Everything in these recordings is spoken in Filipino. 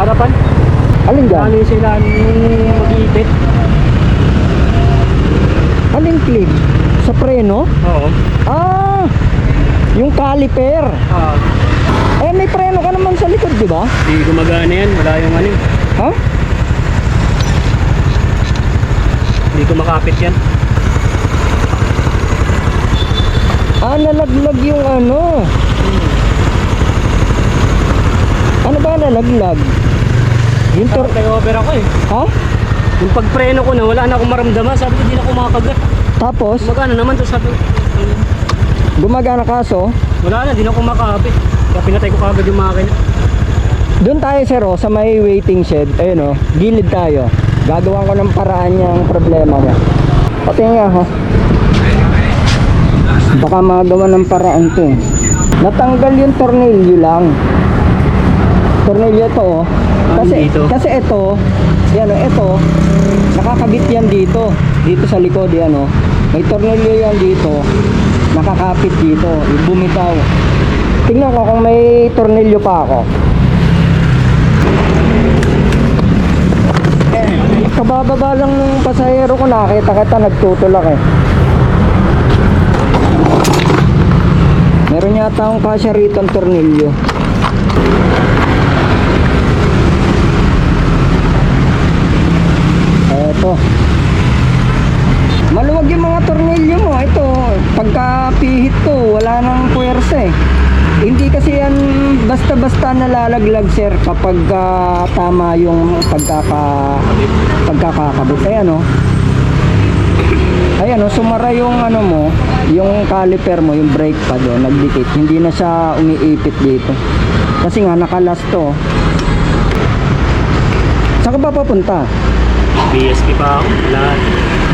sa harapan. Alin dyan? Ano sila mag-iipit? Alin clip? Sa preno? Oo. Ah, yung caliper. Eh, may preno ka naman sa likod, di ba? Hindi gumagana yan. Wala yung ano. Ha? Hindi ko makapit yan. Ah, nalaglag yung ano. Ano ba nalaglag? Yung Over ako eh. Ha? Yung pagpreno ko na, wala na akong maramdaman. Sabi ko, di na ako makakagat. Tapos, Gumagana naman to, sabi ko. gumagana kaso, Wala na, di na ako makakapit. Kaya pinatay ko kagad yung makina. doon tayo sir, sa may waiting shed. Ayun gilid tayo. Gagawan ko ng paraan yung problema mo. Pati nga ha. Baka magawa ng paraan to. Natanggal yung tornilyo lang. Tornilyo to Kasi ito, yan ito, nakakabit yan dito. Dito sa likod yan May tornilyo yan dito. Nakakapit dito. Bumitaw. Tingnan ko kung may tornilyo pa ako. Kabababa lang ng pasahero ko, nakita kita nagtutulak eh. Meron yata akong kasya rito ang tornilyo. Eto. Maluwag yung mga tornilyo mo. Ito, pagka pihit to, wala nang puwersa eh. Hindi kasi yan basta-basta nalalaglag sir kapag tama yung pagkakakabit. Ayan sumara yung mo, yung caliper mo, yung brake pad nagdikit. Hindi na siya umiipit dito. Kasi nga nakalas to. Saan ka ba papunta? BSP pa ako.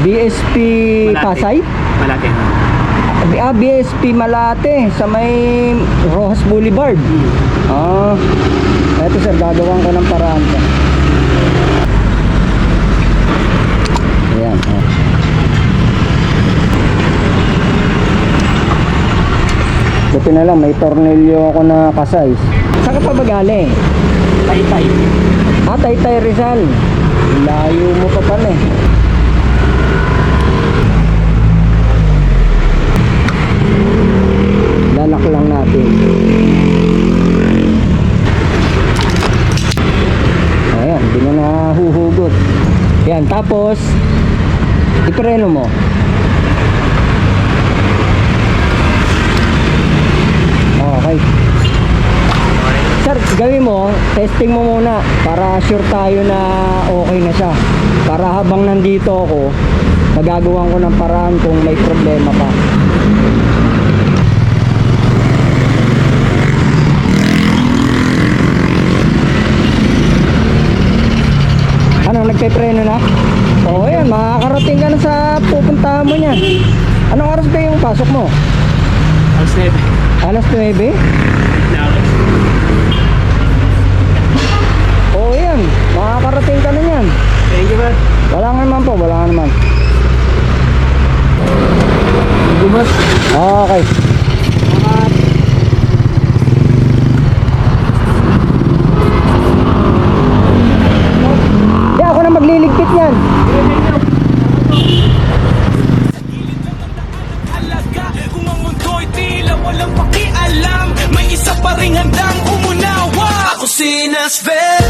BSP Pasay? Malate. BSP Malate sa may Rojas Boulevard. Eto sir, gagawin ko ng paraan to. Ayan. Buti na lang, may tornilyo ako na ka-size. Saan ka pa ba galing? Taytay. Taytay Rizal. Layo mo pa pala eh. Lalak lang natin. Ayan, hindi na nahuhugot. Yan, tapos ipreno mo. Okay. Sir, gawin mo, testing mo muna para sure tayo na okay na siya. Para habang nandito ako, magagawan ko ng paraan kung may problema pa. Ano, nagpe-preno na? Oo, yan, makakarating ka na sa pupuntahan mo niyan. Anong oras ba yung pasok mo? Alas 9. Alas 9? Oo, yan, makakarating ka na niyan. Thank you, man. Wala nga naman po, wala nga naman. Thank you, boss. Okay. Ako na magliligpit yan. Kung ang mundo'y tila walang pakialam, may isa pa ring handang umunawa. Ako si Nasvel.